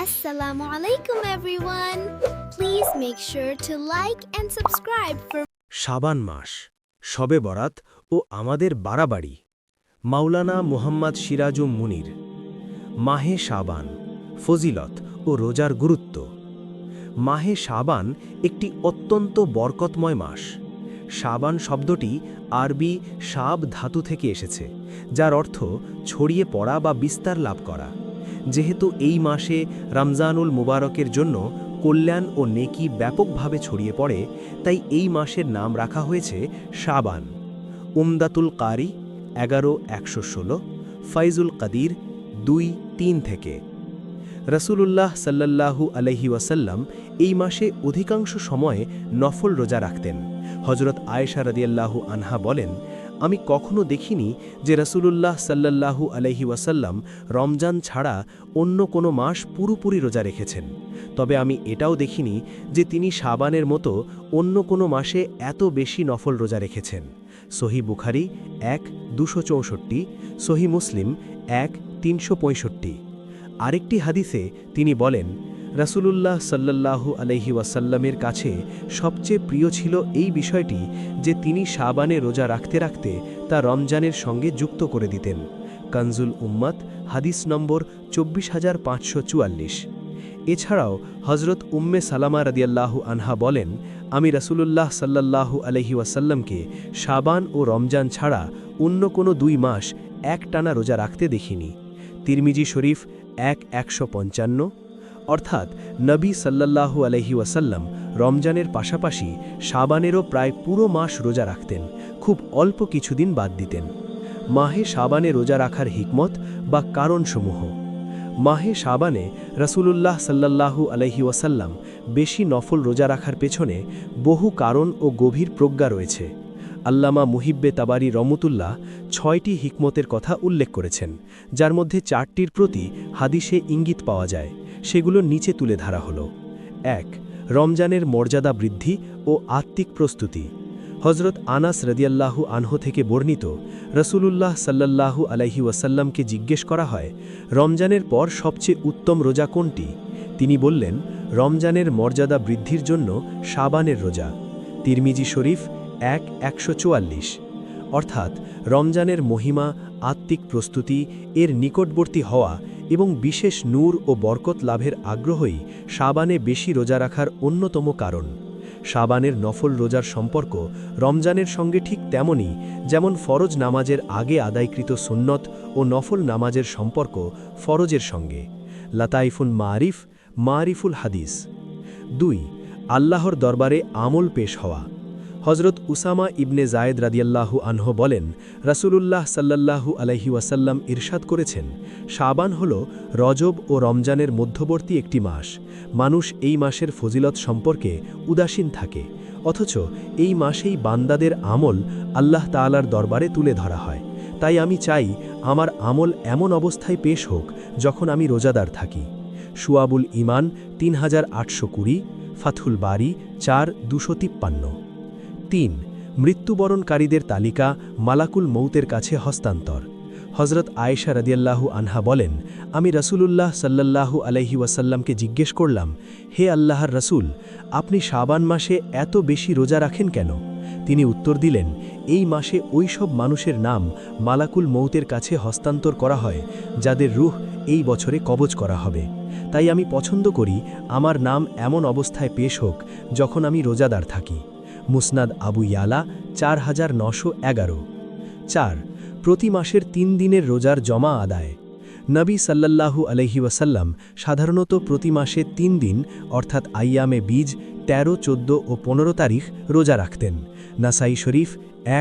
Assalamu alaikum everyone. Please make sure to like and subscribe for শাবান মাস শবে বরাত ও আমাদের বাড়াবাড়ি মাওলানা মুহাম্মদ সিরাজুম মুনির মাহে শাবান ফজিলত ও রোজার গুরুত্ব মাহে শাবান একটি অত্যন্ত বরকতময় মাস শাবান শব্দটি আরবি শাব ধাতু থেকে এসেছে যার অর্থ ছড়িয়ে পড়া বা বিস্তার লাভ করা যেহেতু এই মাসে রমজানুল মুবারকের জন্য কল্যাণ ও নেকি ব্যাপকভাবে ছড়িয়ে পড়ে তাই এই মাসের নাম রাখা হয়েছে শাবান উমদাতুল কারি ১১-১১৬ ফাইজুল কাদির ২-৩ থেকে রাসূলুল্লাহ সাল্লাল্লাহু আলাইহি ওয়াসাল্লাম এই মাসে অধিকাংশ সময়ে নফল রোজা রাখতেন হযরত আয়েশা রাদিয়াল্লাহু আনহা বলেন আমি কখনো দেখিনি যে রাসূলুল্লাহ সাল্লাল্লাহু আলাইহি ওয়াসাল্লাম রমজান ছাড়া অন্য কোনো মাস পুরোপুরি রোজা রেখেছেন তবে আমি এটাও দেখিনি যে তিনি শাবানের মতো অন্য কোনো মাসে এত বেশি নফল রোজা রেখেছেন সহিহ বুখারী ১-২৬৪ সহিহ মুসলিম ১-৩৬৫ আরেকটি হাদিসে তিনি বলেন রাসূলুল্লাহ সাল্লাল্লাহু আলাইহি ওয়াসাল্লামের কাছে সবচেয়ে প্রিয় ছিল এই বিষয়টি যে তিনি শাবানে রোজা রাখতে রাখতে তা রমজানের সঙ্গে যুক্ত করে দিতেন কানজুল উম্মত হাদিস নম্বর ২৪৫৪৪ এছাড়াও হযরত উম্মে সালামা রাদিয়াল্লাহু আনহা বলেন আমি রাসূলুল্লাহ সাল্লাল্লাহু আলাইহি ওয়াসাল্লামকে শাবান ও রমজান ছাড়া অন্য কোনো ২ মাস একটানা রোজা রাখতে দেখিনি তিরমিজি শরীফ ১-১৫৫ অর্থাৎ নবী সাল্লাল্লাহু আলাইহি ওয়াসাল্লাম রমজানের পাশাপাশি শাবানেরও প্রায় পুরো মাস রোজা রাখতেন খুব অল্প কিছুদিন বাদ দিতেন মাহে শাবানে রোজা রাখার হিকমত বা কারণসমূহ মাহে শাবানে রাসূলুল্লাহ সাল্লাল্লাহু আলাইহি ওয়াসাল্লাম বেশি নফল রোজা রাখার পেছনে বহু কারণ ও গভীর প্রজ্ঞা রয়েছে আল্লামা মুহিব্বে তাবারি রহমতুল্লাহ ৬টি হিকমতের কথা উল্লেখ করেছেন যার মধ্যে ৪টির প্রতি হাদিসে ইঙ্গিত পাওয়া যায় সেগুলো নিচে তুলে ধরা হল ১ রমজানের মর্যাদা বৃদ্ধি ও আত্মিক প্রস্তুতি হযরত আনাস রাদিয়াল্লাহু আনহু থেকে বর্ণিত রাসূলুল্লাহ সাল্লাল্লাহু আলাইহি ওয়াসাল্লামকে জিজ্ঞেস করা হয় রমজানের পর সবচেয়ে উত্তম রোজা কোনটি তিনি বললেন রমজানের মর্যাদা বৃদ্ধির জন্য শাবানের রোজা তিরমিজি শরীফ ১-১৪৪ অর্থাৎ রমজানের মহিমা আত্মিক প্রস্তুতি এর নিকটবর্তী হওয়া এবং বিশেষ নূর ও বরকত লাভের আগ্রহই শাবানে বেশি রোজা রাখার অন্যতম কারণ শাবানের নফল রোজার সম্পর্ক রমজানের সঙ্গে ঠিক তেমনই যেমন ফরজ নামাজের আগে আদায়কৃত সুন্নত ও নফল নামাজের সম্পর্ক ফরজের সঙ্গে লাতাইফুল মারিফুল হাদিস ২ আল্লাহর দরবারে আমল পেশ হওয়া হযরত উসামা ইবনে জায়েদ রাদিয়াল্লাহু আনহু বলেন রাসূলুল্লাহ সাল্লাল্লাহু আলাইহি ওয়াসাল্লাম ইরশাদ করেছেন শাবান হল রজব ও রমজানের মধ্যবর্তী একটি মাস মানুষ এই মাসের ফজিলত সম্পর্কে উদাসীন থাকে অথচ এই মাসেই বান্দাদের আমল আল্লাহ তাআলার দরবারে তুলে ধরা হয় তাই আমি চাই আমার আমল এমন অবস্থায় পেশ হোক যখন আমি রোজাদার থাকি শুআবুল ঈমান ৩৮২০ ফাথুল বারী ৪-২৫৩ ৩ মৃত্যুবরণকারীদের তালিকা মালাকুল মৌতের কাছে হস্তান্তর হযরত আয়েশা রাদিয়াল্লাহু আনহা বলেন আমি রাসূলুল্লাহ সাল্লাল্লাহু আলাইহি ওয়াসাল্লামকে জিজ্ঞেস করলাম হে আল্লাহর রাসূল আপনি শাবান মাসে এত বেশি রোজা রাখেন কেন তিনি উত্তর দিলেন এই মাসে ওই সব মানুষের নাম মালাকুল মৌতের কাছে হস্তান্তর করা হয় যাদের রূহ এই বছরে কবজ করা হবে তাই আমি পছন্দ করি আমার নাম এমন অবস্থায় পেশ হোক যখন আমি রোজাদার থাকি মুসনাদ আবু ইয়ালা ৪৯১১ ৪ প্রতি মাসের ৩ দিনের রোজার জমা আদায় নবী সাল্লাল্লাহু আলাইহি ওয়াসাল্লাম সাধারণত প্রতি মাসে ৩ দিন অর্থাৎ আইয়ামে বীজ ১৩, ১৪ ও ১৫ তারিখ রোজা রাখতেন নাসাই শরীফ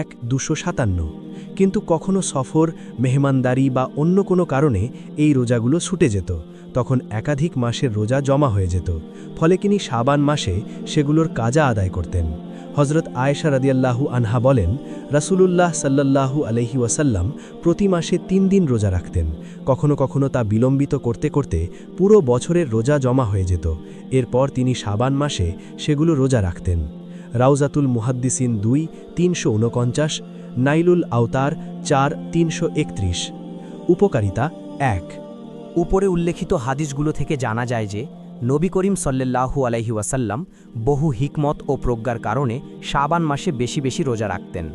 ১-২৫৭ কিন্তু কখনো সফর মেহমানদারি বা অন্য কোনো কারণে এই রোজাগুলো ছুটে যেত তখন একাধিক মাসের রোজা জমা হয়ে যেত ফলে তিনি শাবান মাসে সেগুলোর কাজা আদায় করতেন হযরত আয়েশা রাদিয়াল্লাহু আনহা বলেন রাসূলুল্লাহ সাল্লাল্লাহু আলাইহি ওয়াসাল্লাম প্রতি মাসে ৩ দিন রোজা রাখতেন কখনো কখনো তা বিলম্বিত করতে করতে পুরো বছরের রোজা জমা হয়ে যেত এরপর তিনি শাবান মাসে সেগুলো রোজা রাখতেন রাউজাতুল মুহাদ্দিসিন ২-৩৪৯ নাইলুল আওতার ৪-৩৩১ উপকারিতা ১ উপরে উল্লেখিত হাদিসগুলো থেকে জানা যায় যে নবী করিম সাল্লাল্লাহু আলাইহি ওয়াসাল্লাম বহু হিকমত ও প্রজ্ঞার কারণে শাবান মাসে বেশি বেশি রোজা রাখতেন।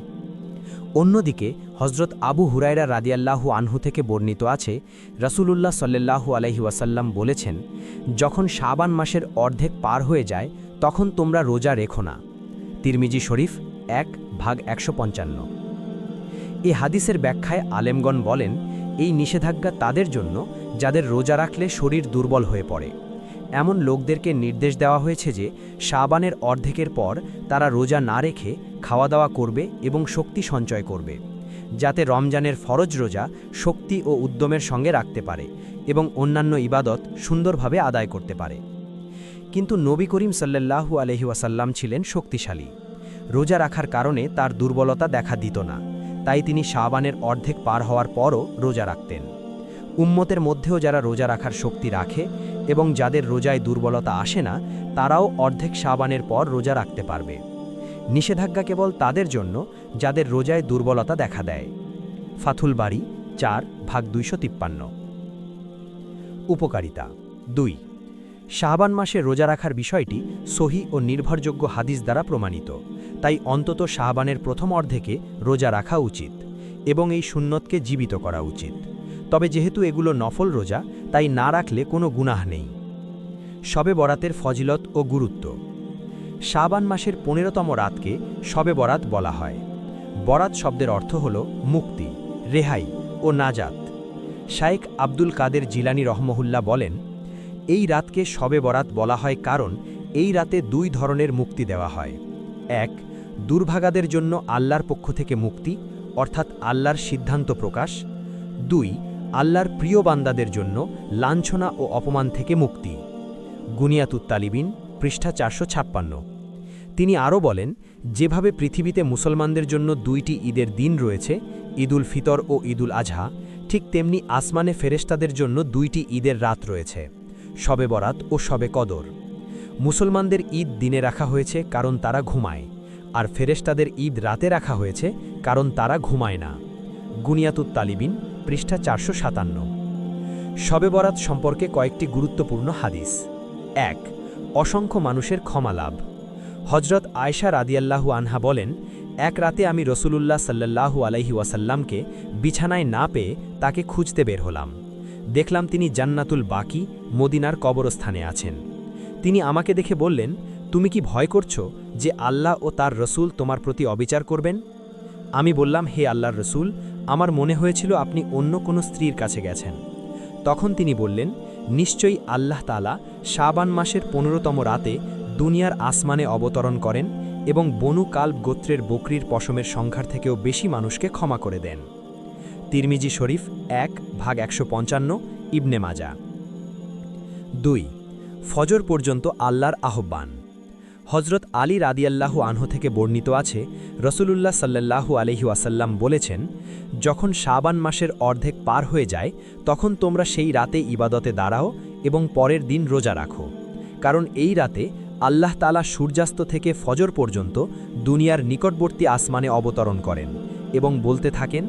অন্যদিকে হজরত আবু হুরায়রা রাদিয়াল্লাহু আনহু থেকে বর্ণিত আছে, রাসূলুল্লাহ সাল্লাল্লাহু আলাইহি ওয়াসাল্লাম বলেছেন, যখন শাবান মাসের অর্ধেক পার হয়ে যায় তখন তোমরা রোজা রেখো না। তিরমিজি শরীফ 1/155। এই হাদিসের ব্যাখ্যায় আলেমগণ বলেন, এই নিষেধাজ্ঞা তাদের জন্য যাদের রোজা রাখলে শরীর দুর্বল হয়ে পড়ে। এমন লোকদেরকে নির্দেশ দেওয়া হয়েছে যে শাবানের অর্ধেকের পর তারা রোজা না রেখে খাওয়া দাওয়া করবে এবং শক্তি সঞ্চয় করবে, যাতে রমজানের ফরজ রোজা শক্তি ও উদ্যমের সঙ্গে রাখতে পারে এবং অন্যান্য ইবাদত সুন্দরভাবে আদায় করতে পারে। কিন্তু নবী করিম সাল্লাল্লাহু আলাইহি ওয়াসাল্লাম ছিলেন শক্তিশালী। রোজা রাখার কারণে তার দুর্বলতা দেখা দিত না, তাই তিনি শাবানের অর্ধেক পার হওয়ার পরও রোজা রাখতেন। উম্মতের মধ্যেও যারা রোজা রাখার শক্তি রাখে এবং যাদের রোজায় দুর্বলতা আসে না, তারাও অর্ধেক শাবানের পর রোজা রাখতে পারবে। নিষেধাজ্ঞা কেবল তাদের জন্য যাদের রোজায় দুর্বলতা দেখা দেয়। ফাথুল বারী 4/253। উপকারিতা 2। শাবান মাসে রোজা রাখার বিষয়টি সহি ও নির্ভরযোগ্য হাদিস দ্বারা প্রমাণিত, তাই অন্তত শাবানের প্রথম অর্ধেকে রোজা রাখা উচিত এবং এই সুন্নতকে জীবিত করা উচিত। তবে যেহেতু এগুলো নফল রোজা, তাই না রাখলে কোনো গুনাহ নেই। শবে বরাতের ফজিলত ও গুরুত্ব। শাবান মাসের 15তম রাতকে শবে বরাত বলা হয়। বরাত শব্দের অর্থ হল মুক্তি, রেহাই ও নাজাত। শাইখ আব্দুল কাদের জিলানী রহমহুল্লাহ বলেন, এই রাতকে শবে বরাত বলা হয় কারণ এই রাতে 2 ধরনের মুক্তি দেওয়া হয়। 1. দুর্ভাগাদের জন্য আল্লাহর পক্ষ থেকে মুক্তি, অর্থাৎ আল্লাহর সিদ্ধান্ত প্রকাশ। 2. আল্লাহর প্রিয় বান্দাদের জন্য লাঞ্ছনা ও অপমান থেকে মুক্তি। গুনিয়াতুত তালিবিন পৃষ্ঠা 456। তিনি আরও বলেন, যেভাবে পৃথিবীতে মুসলমানদের জন্য 2টি ঈদের দিন রয়েছে, ঈদুল ফিতর ও ঈদুল আজহা, ঠিক তেমনি আসমানে ফেরেশতাদের জন্য 2টি ঈদের রাত রয়েছে, শবে বরাত ও শবে কদর। মুসলমানদের ঈদ দিনে রাখা হয়েছে কারণ তারা ঘুমায়, আর ফেরেশতাদের ঈদ রাতে রাখা হয়েছে কারণ তারা ঘুমায় না। গুনিয়াতুত তালিবিন পৃষ্ঠা 457। শবে বরাত সম্পর্কে কয়েকটি গুরুত্বপূর্ণ হাদিস। 1. অসংখ্য মানুষের ক্ষমা লাভ। হজরত আয়েশা রাদিয়াল্লাহু আনহা বলেন, এক রাতে আমি রসুলুল্লাহ সাল্লাল্লাহু আলাইহি ওয়াসাল্লামকে বিছানায় না পেয়ে তাকে খুঁজতে বের হলাম। দেখলাম তিনি জান্নাতুল বাকি মদিনার কবরস্থানে আছেন। তিনি আমাকে দেখে বললেন, তুমি কি ভয় করছো যে আল্লাহ ও তার রসুল তোমার প্রতি অবিচার করবেন? আমি বললাম, হে আল্লাহর রসুল, আমার মনে হয়েছিল আপনি অন্য কোনো স্ত্রীর কাছে গেছেন। তখন তিনি বললেন, নিশ্চয়ই আল্লাহ তাআলা শাবান মাসের 15তম রাতে দুনিয়ার আসমানে অবতরণ করেন এবং বনু কালব গোত্রের বকরির পশমের সংখ্যার থেকেও বেশি মানুষকে ক্ষমা করে দেন। তিরমিজি শরীফ 1/155, ইবনে মাজা। 2. ফজর পর্যন্ত আল্লাহর আহ্বান। হজরত আলী রাদিয়াল্লাহু আনহু থেকে বর্ণিত আছে, রসুলুল্লাহ সাল্লাল্লাহু আলাইহি ওয়াসাল্লাম বলেছেন, যখন শাবান মাসের অর্ধেক পার হয়ে যায় তখন তোমরা সেই রাতে ইবাদতে দাঁড়াও এবং পরের দিন রোজা রাখো, কারণ এই রাতে আল্লাহ তাআলা সূর্যাস্ত থেকে ফজর পর্যন্ত দুনিয়ার নিকটবর্তী আসমানে অবতরণ করেন এবং বলতে থাকেন,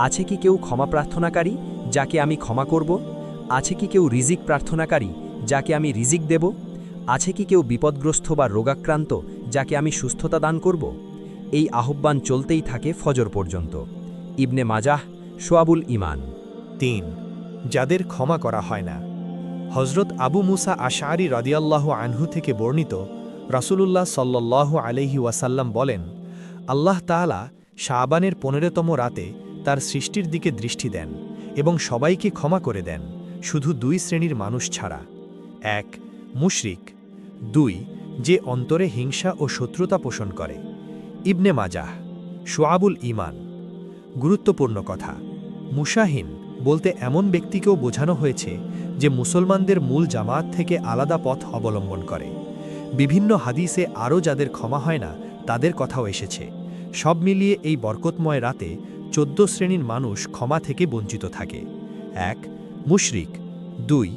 আছে কি কেউ ক্ষমা প্রার্থনাকারী যাকে আমি ক্ষমা করব? আছে কি কেউ রিজিক প্রার্থনাকারী যাকে আমি রিজিক দেব? আছে কি কেউ বিপদগ্রস্ত বা রোগাক্রান্ত যাকে আমি সুস্থতা দান করব? এই আহ্বান চলতেই থাকে ফজর পর্যন্ত। ইবনে মাজাহ, শোয়াবুল ইমান। 3. যাদের ক্ষমা করা হয় না। হজরত আবু মুসা আশআরী রাদিয়াল্লাহু আনহু থেকে বর্ণিত, রাসূলুল্লাহ সাল্লাল্লাহু আলাইহি ওয়াসাল্লাম বলেন, আল্লাহ তাআলা শাবানের 15তম রাতে তার সৃষ্টির দিকে দৃষ্টি দেন এবং সবাইকে ক্ষমা করে দেন, শুধু 2 শ্রেণীর মানুষ ছাড়া। 1. মুশরিক। 2. যে অন্তরে হিংসা ও শত্রুতা পোষণ করে। ইবনে মাজাহ, শোয়াবুল ইমান। গুরুত্বপূর্ণ কথা, মুশাহিন বলতে এমন ব্যক্তিকেও বোঝানো হয়েছে যে মুসলমানদের মূল জামাত থেকে আলাদা পথ অবলম্বন করে। বিভিন্ন হাদিসে আরও যাদের ক্ষমা হয় না তাদের কথাও এসেছে। সব মিলিয়ে এই বরকতময় রাতে 14 শ্রেণীর মানুষ ক্ষমা থেকে বঞ্চিত থাকে। 1. মুশরিক। 2.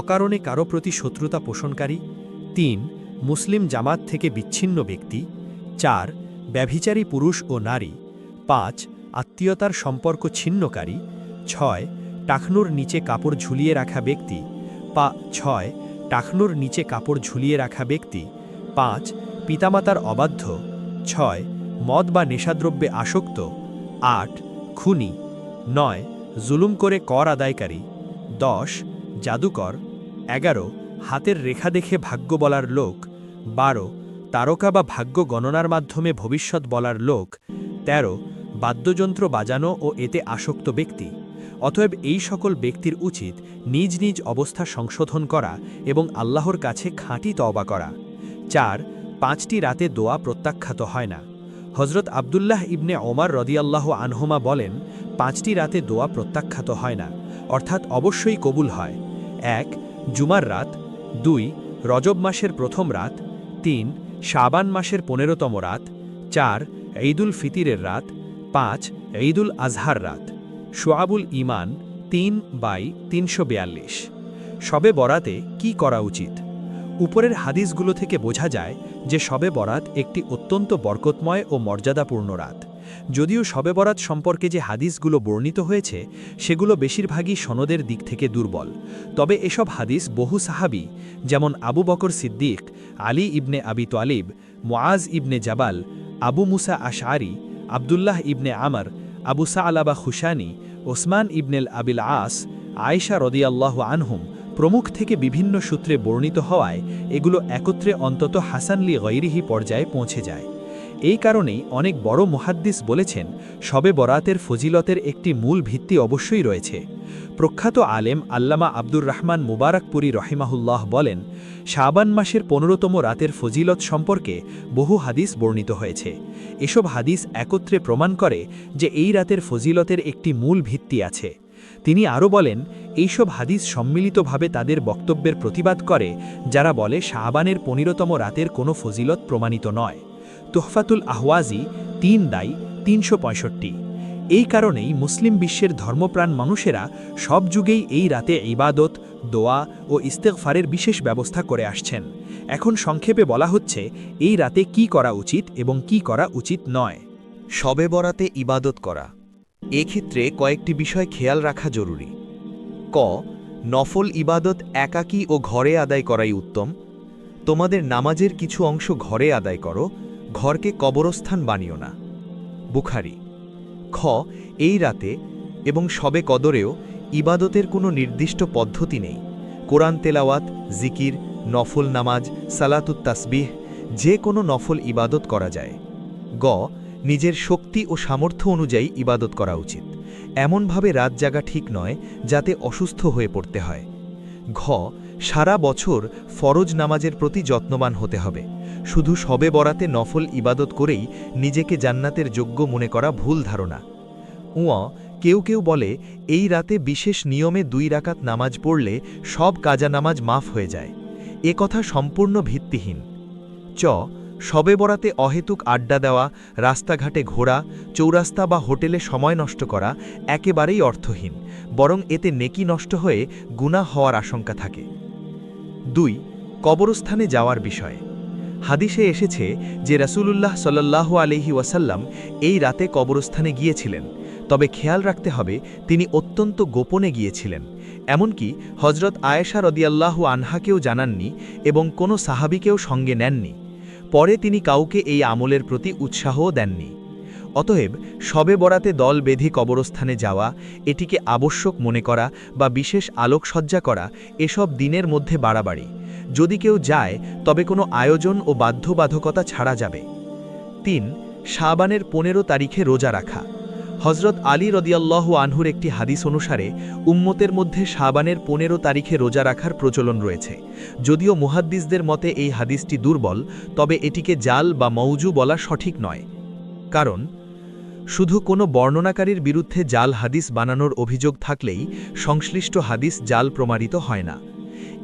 অকারণে কারো প্রতি শত্রুতা পোষণকারী। 3. মুসলিম জামাত থেকে বিচ্ছিন্ন ব্যক্তি। 4. ব্যভিচারী পুরুষ ও নারী। 5. আত্মীয়তার সম্পর্ক ছিন্নকারী। 6. টাকনুর নিচে কাপড় ঝুলিয়ে রাখা ব্যক্তি 6 টাকনুর নিচে কাপড় ঝুলিয়ে রাখা ব্যক্তি 5 পিতামাতার অবাধ্য 6 মদ বা নেশাদ্রব্যে আসক্ত 8 খুনি 9 জুলুম করে কর আদায়কারী 10 জাদুকর 11 হাতের রেখা দেখে ভাগ্য বলার লোক 12 তারকা বা ভাগ্য গণনার মাধ্যমে ভবিষ্যৎ বলার লোক 13 বাদ্যযন্ত্র বাজানো ও এতে আসক্ত ব্যক্তি। অতএব এই সকল ব্যক্তির উচিত নিজ নিজ অবস্থা সংশোধন করা এবং আল্লাহর কাছে খাঁটি তওবা করা। 4 5টি রাতে দোয়া প্রত্যাখ্যাত হয় না। হজরত আবদুল্লাহ ইবনে ওমর রদিয়াল্লাহু আনহুমা বলেন 5টি রাতে দোয়া প্রত্যাখ্যাত হয় না, অর্থাৎ অবশ্যই কবুল হয়। 1 জুমার রাত, 2 রজব মাসের প্রথম রাত, 3 শাবান মাসের 15তম রাত, 4 ঈদুল ফিতিরের রাত, 5 ঈদুল আজহার রাত। শুআবুল ঈমান 3/342। শবে বরাতে কি করা উচিত? উপরের হাদিসগুলো থেকে বোঝা যায় যে শবে বরাত একটি অত্যন্ত বরকতময় ও মর্যাদাপূর্ণ রাত। যদিও শবে বরাত সম্পর্কে যে হাদিসগুলো বর্ণিত হয়েছে সেগুলো বেশিরভাগই সনদের দিক থেকে দুর্বল, তবে এসব হাদিস বহু সাহাবী যেমন আবু বকর সিদ্দিক, আলী ইবনে আবি তালিব, মুআজ ইবনে জাবাল, আবু মুসা আশআরি, আবদুল্লাহ ইবনে আমর, আবু সাআলাবা খুশানি, ওসমান ইবনেল আবিল আস, আয়েশা রদিয়াল্লাহু আনহুম প্রমুখ থেকে বিভিন্ন সূত্রে বর্ণিত হওয়ায় এগুলো একত্রে অন্তত হাসান লি গৈরিহি পর্যায়ে পৌঁছে যায়। এই কারণেই অনেক বড় মুহাদ্দিস বলেছেন শবে বরাতের ফজিলতের একটি মূল ভিত্তি অবশ্যই রয়েছে। প্রখ্যাত আলেম আল্লামা আব্দুর রহমান মুবারকপুরি রহিমাহুল্লাহ বলেন, শাবান মাসের 15তম রাতের ফজিলত সম্পর্কে বহু হাদিস বর্ণিত হয়েছে। এসব হাদিস একত্রে প্রমাণ করে যে এই রাতের ফজিলতের একটি মূল ভিত্তি আছে। তিনি আরও বলেন, এইসব হাদিস সম্মিলিতভাবে তাদের বক্তব্যের প্রতিবাদ করে যারা বলে শাবানের 15তম রাতের কোনো ফজিলত প্রমাণিত নয়। তুহফাতুল আহওয়াজি 3/365। এই কারণেই মুসলিম বিশ্বের ধর্মপ্রাণ মানুষেরা সব যুগেই এই রাতে ইবাদত, দোয়া ও ইস্তেগফারের বিশেষ ব্যবস্থা করে আসছেন। এখন সংক্ষেপে বলা হচ্ছে এই রাতে কি করা উচিত এবং কি করা উচিত নয়। শবে বরাতে ইবাদত করা, এক্ষেত্রে কয়েকটি বিষয় খেয়াল রাখা জরুরি। ক নফল ইবাদত একাকী ও ঘরে আদায় করাই উত্তম। তোমাদের নামাজের কিছু অংশ ঘরে আদায় করো, ঘরকে কবরস্থান বানিও না। বুখারী। খ এই রাতে এবং শবে কদরেও ইবাদতের কোনো নির্দিষ্ট পদ্ধতি নেই। কোরআন তেলাওয়াত, জিকির, নফল নামাজ, সালাতুত তাসবিহ, যে কোনো নফল ইবাদত করা যায়। গ নিজের শক্তি ও সামর্থ্য অনুযায়ী ইবাদত করা উচিত। এমনভাবে রাত জাগা ঠিক নয় যাতে অসুস্থ হয়ে পড়তে হয়। ঘ সারা বছর ফরজ নামাজের প্রতি যত্নবান হতে হবে। শুধু শবে বরাতে নফল ইবাদত করেই নিজেকে জান্নাতের যোগ্য মনে করা ভুল ধারণা। কেউ কেউ বলে এই রাতে বিশেষ নিয়মে 2 রাকাত নামাজ পড়লে সব কাজা নামাজ মাফ হয়ে যায়। এ কথা সম্পূর্ণ ভিত্তিহীন। শবে বরাতে অহেতুক আড্ডা দেওয়া, রাস্তাঘাটে ঘোরা, চৌরাস্তা বা হোটেলে সময় নষ্ট করা একেবারেই অর্থহীন, বরং এতে নেকি নষ্ট হয়ে গুনাহ হওয়ার আশঙ্কা থাকে। 2 কবরস্থানে যাওয়ার বিষয়ে হাদিসে এসেছে যে রাসূলুল্লাহ সাল্লাল্লাহু আলাইহি ওয়াসাল্লাম এই রাতে কবরস্থানে গিয়েছিলেন, তবে খেয়াল রাখতে হবে তিনি অত্যন্ত গোপনে গিয়েছিলেন। এমনকি হজরত আয়েশা রদিয়াল্লাহু আনহাকেও জানাননি এবং কোনো সাহাবীকেও সঙ্গে নেননি। পরে তিনি কাউকে এই আমলের প্রতি উৎসাহও দেননি। অতএব শবে বরাতে দল বেঁধে কবরস্থানে যাওয়া, এটিকে আবশ্যক মনে করা বা বিশেষ আলোকসজ্জা করা এসব দিনের মধ্যে বাড়াবাড়ি। যদি কেউ যায় তবে কোনো আয়োজন ও বাধ্যবাধকতা ছাড়া যাবে। 3 শাবানের 15 তারিখে রোজা রাখা। হজরত আলী রদিয়াল্লাহু আনহুর একটি হাদিস অনুসারে উম্মতের মধ্যে শাবানের 15 তারিখে রোজা রাখার প্রচলন রয়েছে। যদিও মুহাদ্দিসদের মতে এই হাদিসটি দুর্বল, তবে এটিকে জাল বা মৌজু বলা সঠিক নয়। কারণ শুধু কোনো বর্ণনাকারীর বিরুদ্ধে জাল হাদিস বানানোর অভিযোগ থাকলেই সংশ্লিষ্ট হাদিস জাল প্রমাণিত হয় না।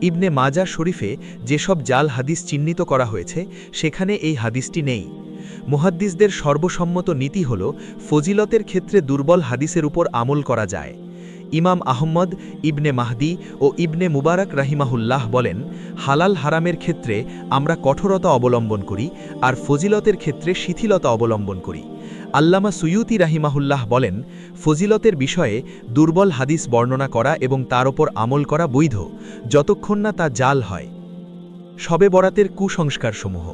ইবনে মাজা শরীফে যেসব জাল হাদিস চিহ্নিত করা হয়েছে সেখানে এই হাদিসটি নেই। মুহাদ্দিসদের সর্বসম্মত নীতি হল ফজিলতের ক্ষেত্রে দুর্বল হাদিসের উপর আমল করা যায়। ইমাম আহমদ, ইবনে মাহদি ও ইবনে মুবারক রাহিমাহুল্লাহ বলেন, হালাল হারামের ক্ষেত্রে আমরা কঠোরতা অবলম্বন করি আর ফজিলতের ক্ষেত্রে শিথিলতা অবলম্বন করি। আল্লামা সুয়ুতি রাহিমাহুল্লাহ বলেন, ফজিলতের বিষয়ে দুর্বল হাদিস বর্ণনা করা এবং তার ওপর আমল করা বৈধ, যতক্ষণ না তা জাল হয়। শবে বরাতের কুসংস্কারসমূহ।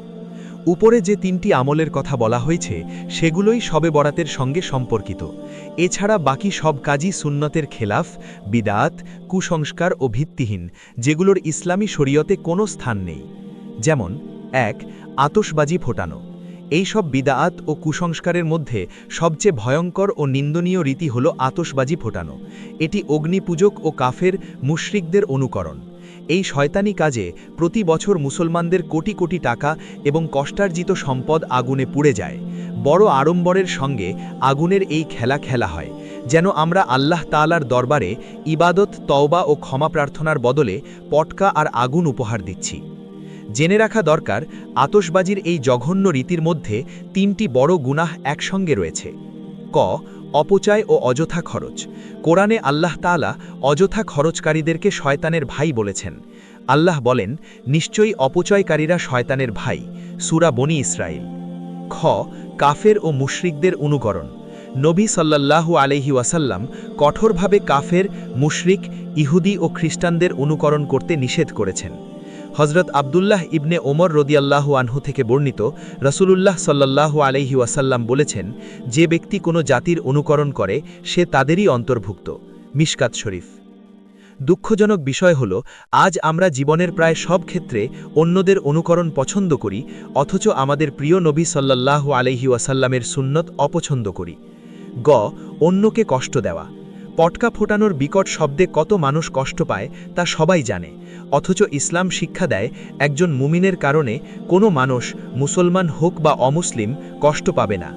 উপরে যে 3টি আমলের কথা বলা হয়েছে সেগুলোই শবে বরাতের সঙ্গে সম্পর্কিত। এছাড়া বাকি সব কাজই সুন্নতের খেলাফ, বিদআত, কুসংস্কার ও ভিত্তিহীন, যেগুলোর ইসলামী শরীয়তে কোনো স্থান নেই। যেমন 1. আতশবাজি ফোটানো। এই সব বিদআত ও কুসংস্কারের মধ্যে সবচেয়ে ভয়ঙ্কর ও নিন্দনীয় রীতি হল আতশবাজি ফোটানো। এটি অগ্নিপূজক ও কাফের মুশরিকদের অনুকরণ। এই শয়তানি কাজে প্রতি বছর মুসলমানদের কোটি কোটি টাকা এবং কষ্টার্জিত সম্পদ আগুনে পুড়ে যায়। বড় আড়ম্বরের সঙ্গে আগুনের এই খেলা হয়, যেন আমরা আল্লাহ তাআলার দরবারে ইবাদত, তওবা ও ক্ষমা প্রার্থনার বদলে পটকা আর আগুন উপহার দিচ্ছি। জেনে রাখা দরকার, আতশবাজির এই জঘন্য রীতির মধ্যে 3টি বড় গুনাহ একসঙ্গে রয়েছে। ক. অপচয় ও অযথা খরচ। কোরআনে আল্লাহ তাআলা অযথা খরচকারীদেরকে শয়তানের ভাই বলেছেন। আল্লাহ বলেন, নিশ্চয়ই অপচয়কারীরা শয়তানের ভাই। সূরা বনী ইসরাইল। খ. কাফের ও মুশরিকদের অনুকরণ। নবী সাল্লাল্লাহু আলাইহি ওয়াসাল্লাম কঠোরভাবে কাফের, মুশরিক, ইহুদি ও খ্রিস্টানদের অনুকরণ করতে নিষেধ করেছেন। হজরত আবদুল্লাহ ইবনে ওমর রদিয়াল্লাহু আনহু থেকে বর্ণিত, রাসূলুল্লাহ সাল্লাল্লাহু আলাইহি ওয়াসাল্লাম বলেছেন, যে ব্যক্তি কোনো জাতির অনুকরণ করে সে তাদেরই অন্তর্ভুক্ত। মিশকাত শরীফ। দুঃখজনক বিষয় হল, আজ আমরা জীবনের প্রায় সব ক্ষেত্রে অন্যদের অনুকরণ পছন্দ করি, অথচ আমাদের প্রিয় নবী সাল্লাল্লাহু আলাইহি ওয়াসাল্লামের সুন্নত অপছন্দ করি। গ. অন্যকে কষ্ট দেওয়া। পটকা ফোটানোর বিকট শব্দে কত মানুষ কষ্ট পায় তা সবাই জানে, অথচ ইসলাম শিক্ষা দেয় একজন মুমিনের কারণে কোনো মানুষ, মুসলমান হোক বা অমুসলিম, কষ্ট পাবে না।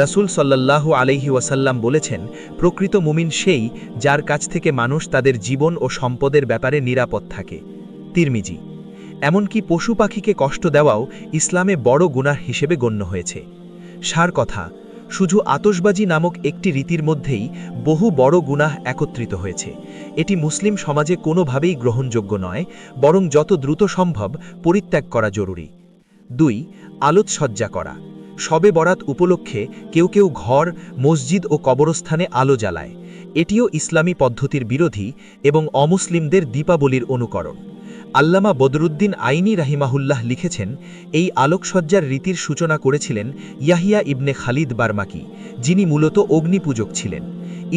রাসূল সাল্লাল্লাহু আলাইহি ওয়াসাল্লাম বলেছেন, প্রকৃত মুমিন সেই যার কাছ থেকে মানুষ তাদের জীবন ও সম্পদের ব্যাপারে নিরাপদ থাকে। তিরমিজি। এমনকি পশু পাখিকে কষ্ট দেওয়াও ইসলামে বড় গুনাহ হিসেবে গণ্য হয়েছে। সার কথা, শুধু আতশবাজি নামক একটি রীতির মধ্যেই বহু বড় গুনাহ একত্রিত হয়েছে। এটি মুসলিম সমাজে কোনোভাবেই গ্রহণযোগ্য নয়, বরং যত দ্রুত সম্ভব পরিত্যাগ করা জরুরি। 2. আলোকসজ্জা করা। শবে বরাত উপলক্ষে কেউ কেউ ঘর, মসজিদ ও কবরস্থানে আলো জ্বালায়। এটিও ইসলামী পদ্ধতির বিরোধী এবং অমুসলিমদের দীপাবলির অনুকরণ। আল্লামা বদরুদ্দিন আইনি রাহিমাহুল্লাহ লিখেছেন, এই আলোকসজ্জার রীতির সূচনা করেছিলেন ইয়াহিয়া ইবনে খালিদ বারমাকি, যিনি মূলত অগ্নিপূজক ছিলেন।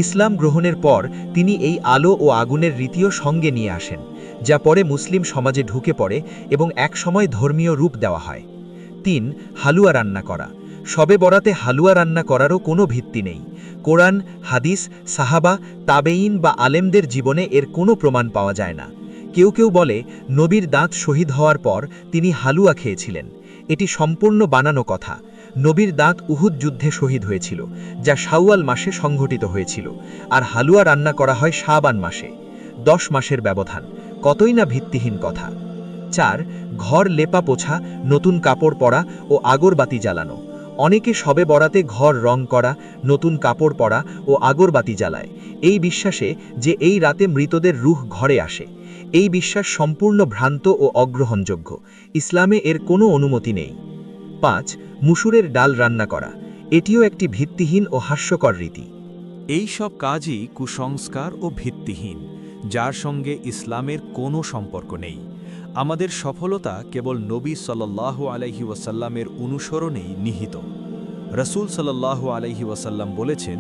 ইসলাম গ্রহণের পর তিনি এই আলো ও আগুনের রীতিও সঙ্গে নিয়ে আসেন, যা পরে মুসলিম সমাজে ঢুকে পড়ে এবং একসময় ধর্মীয় রূপ দেওয়া হয়। 3. হালুয়া রান্না করা। শবে বরাতে হালুয়া রান্না করারও কোনো ভিত্তি নেই। কোরআন, হাদিস, সাহাবা, তাবেঈন বা আলেমদের জীবনে এর কোনো প্রমাণ পাওয়া যায় না। কেউ কেউ বলে, নবীর দাঁত শহীদ হওয়ার পর তিনি হালুয়া খেয়েছিলেন। এটি সম্পূর্ণ বানানো কথা। নবীর দাঁত উহুদ যুদ্ধে শহীদ হয়েছিল, যা শাওয়াল মাসে সংঘটিত হয়েছিল, আর হালুয়া রান্না করা হয় শাবান মাসে। 10 মাসের ব্যবধান, কতই না ভিত্তিহীন কথা। 4. ঘর লেপা পোছা, নতুন কাপড় পরা ও আগরবাতি জ্বালানো। অনেকে শবে বরাতে ঘর রং করা, নতুন কাপড় পরা ও আগরবাতি জ্বালায়, এই বিশ্বাসে যে এই রাতে মৃতদের রূহ ঘরে আসে। এই বিশ্বাস সম্পূর্ণ ভ্রান্ত ও অগ্রহণযোগ্য। ইসলামে এর কোনো অনুমতি নেই। 5. মুসুরের ডাল রান্না করা। এটিও একটি ভিত্তিহীন ও হাস্যকর রীতি। এই সব কাজই কুসংস্কার ও ভিত্তিহীন, যার সঙ্গে ইসলামের কোনো সম্পর্ক নেই। আমাদের সফলতা কেবল নবী সাল্লাল্লাহু আলাইহি ওয়াসাল্লামের অনুসরণেই নিহিত। রাসূল সাল্লাল্লাহু আলাইহি ওয়াসাল্লাম বলেছেন,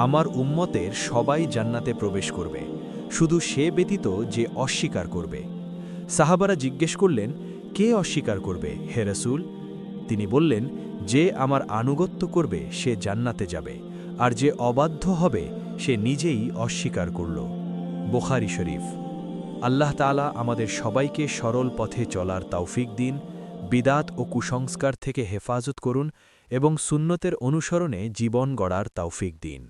আমার উম্মতের সবাই জান্নাতে প্রবেশ করবে, শুধু সে ব্যতীত যে অস্বীকার করবে। সাহাবারা জিজ্ঞেস করলেন, কে অস্বীকার করবে হে রাসূল? তিনি বললেন, যে আমার আনুগত্য করবে সে জান্নাতে যাবে, আর যে অবাধ্য হবে সে নিজেই অস্বীকার করল। বুখারী শরীফ। আল্লাহ তাআলা আমাদের সবাইকে সরল পথে চলার তৌফিক দিন, বিদাত ও কুসংস্কার থেকে হেফাজত করুন এবং সুন্নতের অনুসরণে জীবন গড়ার তৌফিক দিন।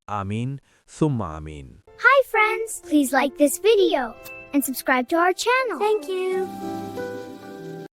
আমিন সুম্মা আমিন। Hi friends, please like this video and subscribe to our channel. Thank you.